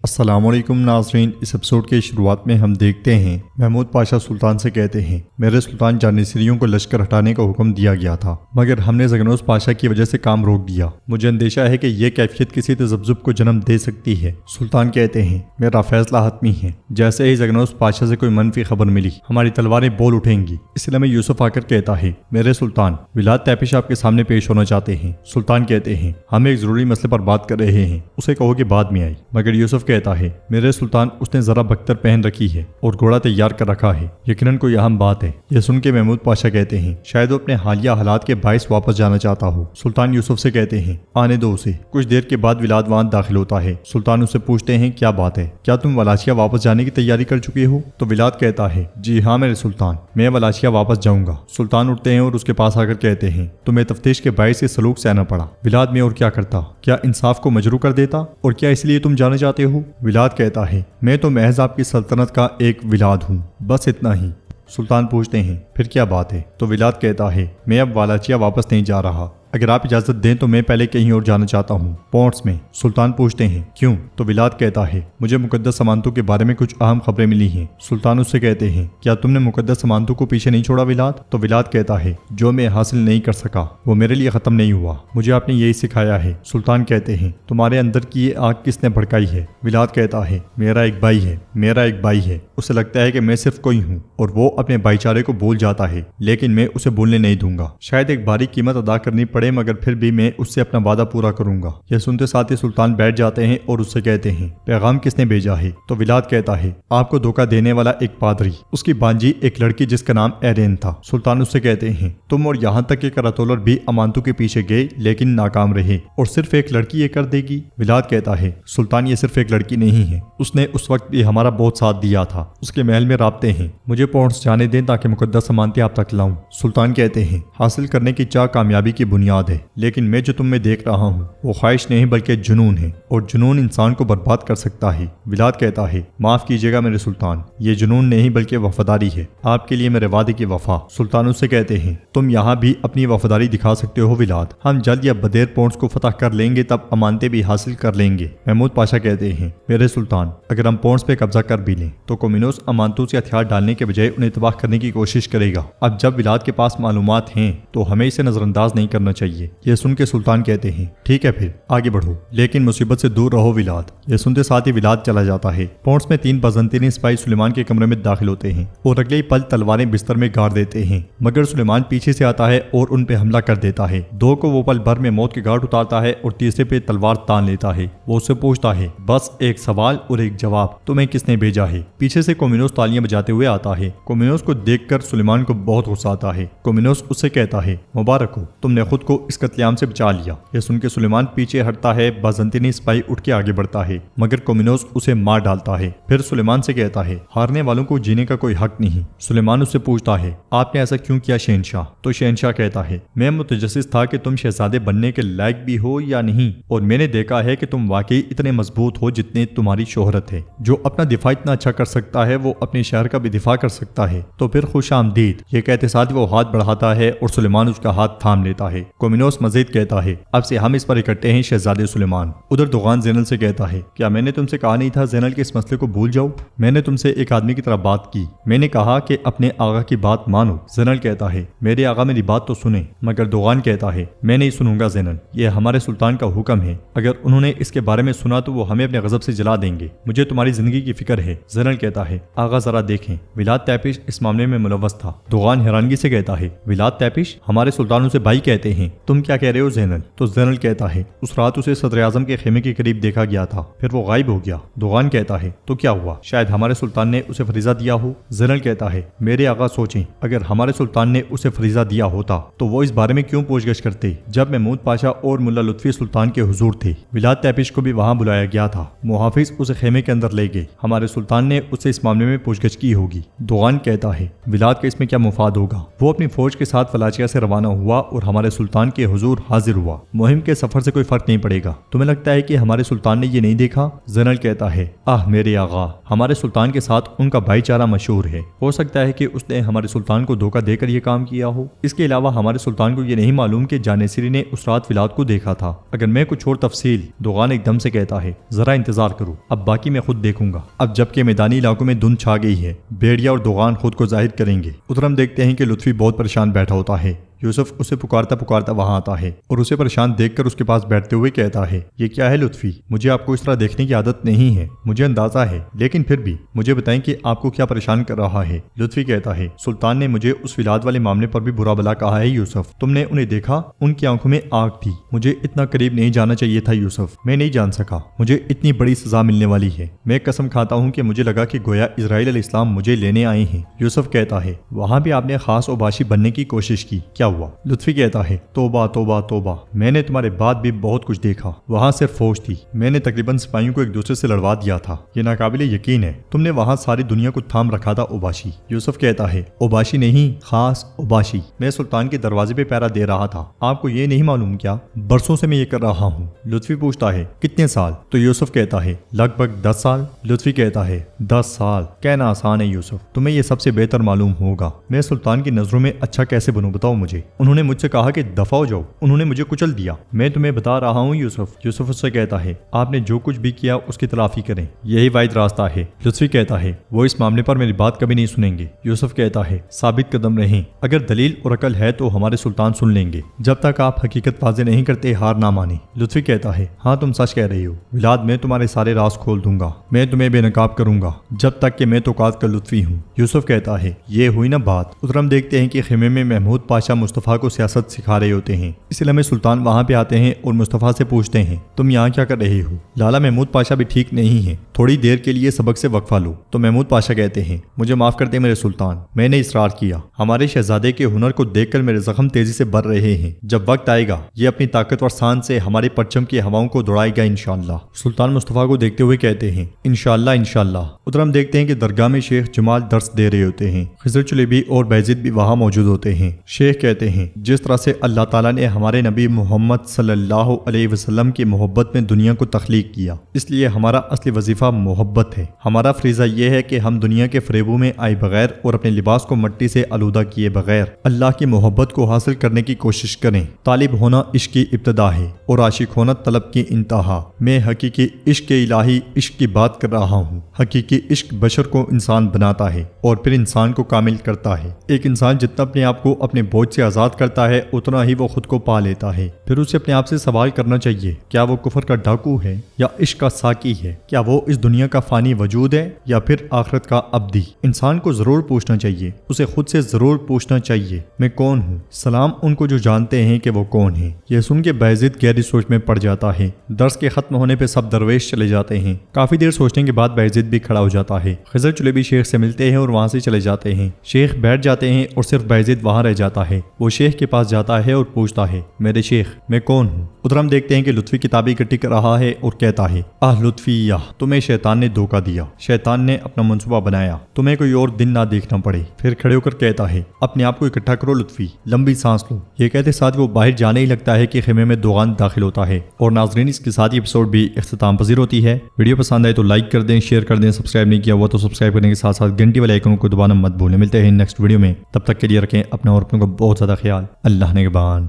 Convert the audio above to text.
السلام علیکم ناظرین، اس ایپیسوڈ کے شروعات میں ہم دیکھتے ہیں محمود پاشا سلطان سے کہتے ہیں میرے سلطان جانشینیوں کو لشکر ہٹانے کا حکم دیا گیا تھا، مگر ہم نے زگنوس پاشا کی وجہ سے کام روک دیا۔ مجھے اندیشہ ہے کہ یہ کیفیت کسی تذبذب کو جنم دے سکتی ہے۔ سلطان کہتے ہیں میرا فیصلہ حتمی ہے۔ جیسے ہی زگنوس پاشا سے کوئی منفی خبر ملی ہماری تلواریں بول اٹھیں گی۔ اس لیے میں یوسف آ کر کہتا ہے میرے سلطان ولاد تیپش آپ کے سامنے پیش ہونا چاہتے ہیں۔ سلطان کہتے ہیں ہم ایک ضروری مسئلے پر بات کر رہے ہیں، اسے کہو کہ بعد میں آئی۔ مگر یوسف کہتا ہے میرے سلطان اس نے ذرا بختر پہن رکھی ہے اور گھوڑا تیار کر رکھا ہے، یقیناً کوئی اہم بات ہے۔ یہ سن کے محمود پاشا کہتے ہیں شاید وہ اپنے حالیہ حالات کے باعث واپس جانا چاہتا ہو۔ سلطان یوسف سے کہتے ہیں آنے دو اسے۔ کچھ دیر کے بعد ولاد وہاں داخل ہوتا ہے۔ سلطان اسے پوچھتے ہیں کیا بات ہے، کیا تم ولاشیا واپس جانے کی تیاری کر چکے ہو؟ تو ولاد کہتا ہے جی ہاں میرے سلطان، میں ولاشیا واپس جاؤں گا۔ سلطان اٹھتے ہیں اور اس کے پاس آ کر کہتے ہیں تمہیں تفتیش کے باعث یہ سلوک سہنا پڑا۔ ولاد میں اور کیا کرتا، کیا انصاف کو مجروح کر دیتا، اور کیا اس لیے تم جانا چاہتے ہو؟ ولاد کہتا ہے میں تو محض آپ کی سلطنت کا ایک ولاد ہوں، بس اتنا ہی۔ سلطان پوچھتے ہیں پھر کیا بات ہے؟ تو ولاد کہتا ہے میں اب والاچیا واپس نہیں جا رہا، اگر آپ اجازت دیں تو میں پہلے کہیں اور جانا چاہتا ہوں، پونٹس میں۔ سلطان پوچھتے ہیں کیوں؟ تو ولاد کہتا ہے مجھے مقدس امانتوں کے بارے میں کچھ اہم خبریں ملی ہیں۔ سلطان اس سے کہتے ہیں کیا تم نے مقدس امانتوں کو پیچھے نہیں چھوڑا ولاد؟ تو ولاد کہتا ہے جو میں حاصل نہیں کر سکا وہ میرے لیے ختم نہیں ہوا، مجھے آپ نے یہی سکھایا ہے۔ سلطان کہتے ہیں تمہارے اندر کی یہ آگ کس نے بھڑکائی ہے؟ ولاد کہتا ہے میرا ایک بھائی ہے، میرا ایک بھائی ہے، اسے لگتا ہے کہ میں صرف کوئی ہوں اور وہ اپنے بھائی چارے کو بھول جاتا ہے، لیکن میں اسے بھولنے نہیں دوں گا۔ شاید ایک بھاری قیمت ادا کرنی پڑے مگر پھر بھی میں اس سے اپنا وعدہ پورا کروں گا۔ یہ سنتے ساتھ ہی سلطان بیٹھ جاتے ہیں اور اس سے کہتے ہیں پیغام کس نے بھیجا ہے؟ تو ولاد کہتا ہے آپ کو دھوکہ دینے والا ایک پادری، اس کی بانجی ایک لڑکی جس کا نام ایرین تھا۔ سلطان اس سے کہتے ہیں تم اور یہاں تک کہ کراتولر بھی امانتوں کے پیچھے گئے لیکن ناکام رہے، اور صرف ایک لڑکی یہ کر دے گی؟ ولاد کہتا ہے سلطان یہ صرف ایک لڑکی نہیں ہے، اس نے اس وقت بھی ہمارا بہت ساتھ دیا تھا، اس کے محل میں رابطے ہیں، مجھے پہنچ جانے دیں تاکہ مقدس امانتیں آپ تک لاؤں۔ سلطان کہتے ہیں حاصل کرنے کی چاہ کامیابی کی بنیاد ہے، لیکن میں جو تم میں دیکھ رہا ہوں وہ خواہش نہیں بلکہ جنون ہے، اور جنون انسان کو برباد کر سکتا ہے۔ ولاد کہتا ہے معاف کیجیے گا میرے سلطان، یہ جنون نہیں بلکہ وفاداری ہے، آپ کے لیے میرے وعدے کی وفا۔ سلطان اس سے کہتے ہیں تم یہاں بھی اپنی وفاداری دکھا سکتے ہو ولاد، ہم جلد یا بدیر پونٹس کو فتح کر لیں گے، تب امانتیں بھی حاصل کر لیں گے۔ محمود پاشا کہتے ہیں میرے سلطان اگر ہم پونٹس پہ قبضہ کر بھی لیں تو کومینوس امانتوں سے ہتھیار ڈالنے کے بجائے انہیں تباہ کرنے کی کوشش کرے گا۔ اب جب ولاد کے پاس معلومات ہیں تو ہمیں اسے نظر انداز نہیں کرنا چاہیے۔ یہ سن کے سلطان کہتے ہیں ٹھیک ہے پھر آگے بڑھو، لیکن مصیبت سے دور رہو ولاد۔ یہ سنتے ساتھ ہی ولاد چلا جاتا ہے۔ پونٹس میں 3 بازنطینی سپاہی سلیمان کے کمرے میں داخل ہوتے ہیں اور اگلے ہی پل تلواریں بستر میں گاڑ دیتے ہیں، مگر سلیمان پیچھے سے آتا ہے اور ان پہ حملہ کر دیتا ہے۔ 2 کو وہ پل بھر میں موت کے گھاٹ اتارتا ہے اور تیسرے پہ تلوار تان لیتا ہے۔ وہ اس سے پوچھتا ہے بس ایک سوال اور ایک جواب، تمہیں کس نے بھیجا ہے؟ پیچھے سے کومینوس تالیاں بجاتے ہوئے آتا ہے۔ کومینوس کو دیکھ کر سلیمان کو بہت غصہ آتا ہے۔ کومینوس اس سے کہتا ہے مبارک ہو، تم نے خود کو اس قتل عام سے بچا لیا۔ یہ سن کے سلیمان پیچھے ہٹتا ہے۔ بازنطینی سپاہی اٹھ کے آگے بڑھتا ہے مگر کومینوس اسے مار ڈالتا ہے۔ پھر سلیمان سے کہتا ہے ہارنے والوں کو جینے کا کوئی حق نہیں۔ سلیمان اس سے پوچھتا ہے آپ نے ایسا کیوں کیا شہنشاہ؟ تو شہنشاہ کہتا ہے میں متجسس تھا کہ تم شہزادے بننے کے لائق بھی ہو یا نہیں، اور میں نے دیکھا ہے کہ تم واقعی اتنے مضبوط ہو جتنے تمہاری شہرت ہے۔ جو اپنا دفاع اتنا اچھا کر سکتا ہے وہ اپنے شہر کا بھی دفاع کر سکتا ہے، تو پھر خوش آمدید۔ یہ کہتے ساتھ وہ ہاتھ بڑھاتا ہے اور سلیمان اس کا ہاتھ تھام لیتا ہے۔ کومینوس مزید کہتا ہے اب سے ہم اس پر اکٹھے ہیں شہزادے سلیمان۔ ادھر دوغان زینل سے کہتا ہے کیا میں نے تم سے کہا نہیں تھا زینل کہ اس مسئلے کو بھول جاؤ؟ میں نے تم سے ایک آدمی کی طرح بات کی، میں نے کہا کہ اپنے آقا کی بات مانو۔ زینل کہتا ہے میرے آقا میری بات تو سنیں، مگر دوغان کہتا ہے میں نہیں سنوں گا زینل، یہ ہمارے سلطان کا حکم ہے، اگر انہوں نے اس کے بارے میں سنا تو وہ ہمیں اپنے غضب سے جلا دیں گے، مجھے تمہاری زندگی کی فکر ہے۔ زینل کہتا ہے آقا ذرا دیکھیں، ولاد تیپش اس معاملے میں ملوث تھا۔ دوغان حیرانگی سے کہتا ہے ولاد تیپش؟ ہمارے سلطانوں سے بھائی کہتے ہیں، تم کیا کہہ رہے ہو زینل؟ تو زینل کہتا ہے اس رات اسے صدر اعظم کے خیمے کے قریب دیکھا گیا تھا، پھر وہ غائب ہو گیا۔ دوغان کہتا ہے تو کیا ہوا؟ شاید ہمارے سلطان نے اسے فریضہ دیا ہو۔ زینل کہتا ہے میرے آقا سوچیں، اگر ہمارے سلطان نے اسے فریضہ دیا ہوتا تو وہ اس بارے میں کیوں پوچھ گچھ کرتے جب محمود پاشا اور ملا لطفی سلطان کے حضور تھے؟ ولاد تیپش کو بھی وہاں بلایا گیا تھا، محافظ اسے خیمے کے اندر لے گئے، ہمارے سلطان نے اسے اس معاملے میں پوچھ گچھ کی ہوگی۔ دوغان کہتا ہے ولاد کا اس میں کیا مفاد ہوگا؟ وہ اپنی فوج کے ساتھ فلاچیا سے روانہ ہوا اور ہمارے سلطان سلطان کے حضور حاضر ہوا۔ مہم کے سفر سے کوئی فرق نہیں پڑے گا۔ تمہیں لگتا ہے کہ ہمارے سلطان نے یہ نہیں دیکھا؟ زینل کہتا ہے میرے آغا، ہمارے سلطان کے ساتھ ان کا بھائی چارہ مشہور ہے، ہو سکتا ہے کہ اس نے ہمارے سلطان کو دھوکہ دے کر یہ کام کیا ہو۔ اس کے علاوہ ہمارے سلطان کو یہ نہیں معلوم کہ جانیسری نے اس رات ولاد کو دیکھا تھا۔ اگر میں کچھ اور تفصیل، دوغان ایک دم سے کہتا ہے ذرا انتظار کرو، اب باقی میں خود دیکھوں گا۔ اب جبکہ میدانی علاقوں میں دھند چھا گئی ہے، بھیڑیا اور دوغان خود کو ظاہر کریں گے۔ ادھر ہم دیکھتے ہیں کہ لطفی بہت پریشان بیٹھا ہوتا ہے۔ یوسف اسے پکارتا پکارتا وہاں آتا ہے اور اسے پریشان دیکھ کر اس کے پاس بیٹھتے ہوئے کہتا ہے یہ کیا ہے لطفی؟ مجھے آپ کو اس طرح دیکھنے کی عادت نہیں ہے، مجھے اندازہ ہے، لیکن پھر بھی مجھے بتائیں کہ آپ کو کیا پریشان کر رہا ہے۔ لطفی کہتا ہے سلطان نے مجھے اس ولاد والے معاملے پر بھی برا بلا کہا ہے یوسف، تم نے انہیں دیکھا؟ ان کی آنکھوں میں آگ تھی، مجھے اتنا قریب نہیں جانا چاہیے تھا یوسف، میں نہیں جان سکا، مجھے اتنی بڑی سزا ملنے والی ہے۔ میں قسم کھاتا ہوں کہ مجھے لگا کہ گویا اسرائیل علیہ السلام مجھے لینے آئے ہیں۔ یوسف کہتا ہے وہاں بھی آپ نے خاص اوباشی بننے کی کوشش کی، کیا ہوا؟ لطفی کہتا ہے توبہ توبہ توبہ، میں نے تمہارے بعد بھی بہت کچھ دیکھا، وہاں صرف فوج تھی، میں نے تقریباً سپاہیوں کو ایک دوسرے سے لڑوا دیا تھا، یہ ناقابل یقین ہے، تم نے وہاں ساری دنیا کو تھام رکھا تھا اوباشی۔ یوسف کہتا ہے اوباشی نہیں، خاص اوباشی، میں سلطان کے دروازے پہ پہرا دے رہا تھا، آپ کو یہ نہیں معلوم کیا؟ برسوں سے میں یہ کر رہا ہوں۔ لطفی پوچھتا ہے کتنے سال؟ تو یوسف کہتا ہے لگ بھگ 10 سال۔ لطفی کہتا ہے 10 سال کہنا آسان ہے یوسف، تمہیں یہ سب سے بہتر معلوم ہوگا، میں سلطان کی نظروں میں اچھا کیسے بنوں بتاؤ مجھے؟ انہوں نے مجھ سے کہا کہ دفع ہو جاؤ، انہوں نے مجھے کچل دیا، میں تمہیں بتا رہا ہوں یوسف۔ یوسف اس سے کہتا ہے آپ نے جو کچھ بھی کیا اس کی تلافی کریں، یہی واحد راستہ ہے۔ لطفی کہتا ہے وہ اس معاملے پر میری بات کبھی نہیں سنیں گے۔ یوسف کہتا ہے ثابت قدم رہیں، اگر دلیل اور عقل ہے تو ہمارے سلطان سن لیں گے، جب تک آپ حقیقت واضح نہیں کرتے ہار نہ مانیں۔ لطفی کہتا ہے ہاں تم سچ کہہ رہی ہو ولاد، میں تمہارے سارے راز کھول دوں گا، میں تمہیں بے نقاب کروں گا جب تک کہ میں توقات کا لطفی ہوں۔ یوسف کہتا ہے یہ ہوئی نا بات۔ ادھر ہم دیکھتے ہیں کہ خیمے میں محمود پاشا مصطفیٰ کو سیاست سکھا رہے ہوتے ہیں، اس لیے سلطان وہاں پہ آتے ہیں اور مصطفیٰ سے پوچھتے ہیں تم یہاں کیا کر رہے ہو؟ لالا محمود پاشا بھی ٹھیک نہیں ہے، تھوڑی دیر کے لیے سبق سے وقفہ لو۔ تو محمود پاشا کہتے ہیں مجھے معاف کر دیں میرے سلطان، میں نے اصرار کیا، ہمارے شہزادے کے ہنر کو دیکھ کر میرے زخم تیزی سے بڑھ رہے ہیں، جب وقت آئے گا یہ اپنی طاقتور سان سے ہمارے پرچم کی ہواؤں کو دوڑائے گا انشاءاللہ۔ سلطان مصطفیٰ کو دیکھتے ہوئے کہتے ہیں انشاءاللہ انشاءاللہ۔ ادھر ہم دیکھتے ہیں کہ درگاہ میں شیخ جمال درس دے رہے ہوتے ہیں، خضر چلیبی اور بیزید بھی وہاں موجود ہوتے ہیں۔ شیخ کہتے ہیں جس طرح سے اللہ تعالیٰ نے ہمارے نبی محمد صلی اللہ علیہ وسلم کی محبت میں دنیا کو تخلیق کیا، اس لیے ہمارا اصلی وظیفہ محبت ہے۔ ہمارا فریضہ یہ ہے کہ ہم دنیا کے فریبوں میں آئے بغیر اور اپنے لباس کو مٹی سے آلودہ کیے بغیر اللہ کی محبت کو حاصل کرنے کی کوشش کریں۔ طالب ہونا عشق کی ابتدا ہے اور عاشق ہونا طلب کی انتہا۔ میں حقیقی عشق الہی عشق کی بات کر رہا ہوں۔ حقیقی عشق بشر کو انسان بناتا ہے اور پھر انسان کو کامل کرتا ہے۔ ایک انسان جتنا اپنے آپ کو اپنے بوجھ سے آزاد کرتا ہے اتنا ہی وہ خود کو پا لیتا ہے۔ پھر اسے اپنے آپ سے سوال کرنا چاہیے کیا وہ کفر کا ڈاکو ہے یا عشق کا ساقی ہے؟ کیا وہ اس دنیا کا فانی وجود ہے یا پھر آخرت کا ابدی؟ انسان کو ضرور پوچھنا چاہیے، اسے خود سے ضرور پوچھنا چاہیے میں کون ہوں؟ سلام ان کو جو جانتے ہیں کہ وہ کون ہیں۔ یہ سن کے بیزید گہری سوچ میں پڑ جاتا ہے۔ درس کے ختم ہونے پہ سب درویش چلے جاتے ہیں۔ کافی دیر سوچنے کے بعد بیزید بھی کھڑا ہو جاتا ہے۔ خضر چلیبی شیخ سے ملتے ہیں اور وہاں سے چلے جاتے ہیں۔ شیخ بیٹھ جاتے ہیں اور صرف بیزید وہاں رہ جاتا ہے۔ وہ شیخ کے پاس جاتا ہے اور پوچھتا ہے میرے شیخ میں کون ہوں؟ ادھر ہم دیکھتے ہیں کہ لطفی کتابیں اکٹھی کر رہا ہے اور کہتا ہے لطفی تمہیں شیطان نے دھوکہ دیا، شیطان نے اپنا منصوبہ بنایا تمہیں کوئی اور دن نہ دیکھنا پڑے۔ پھر کھڑے ہو کر کہتا ہے اپنے آپ کو اکٹھا کرو لطفی، لمبی سانس لو۔ یہ کہتے ساتھ وہ باہر جانے ہی لگتا ہے کہ خیمے میں دوغان داخل ہوتا ہے۔ اور ناظرین اس کے ساتھ یہ ایپیسوڈ بھی اختتام پذیر ہوتی ہے۔ ویڈیو پسند آئے تو لائک کر دیں، شیئر کر دیں، سبسکرائب نہیں کیا ہوا تو سبسکرائب کرنے کے ساتھ ساتھ گھنٹی والے آئیکن کو دبانا مت بھولیں۔ ملتے ہیں نیکسٹ ویڈیو میں، تب تک کے لیے رکھیں اپنا اور اپنوں کا بہت زیادہ خیال۔ اللہ نگہبان۔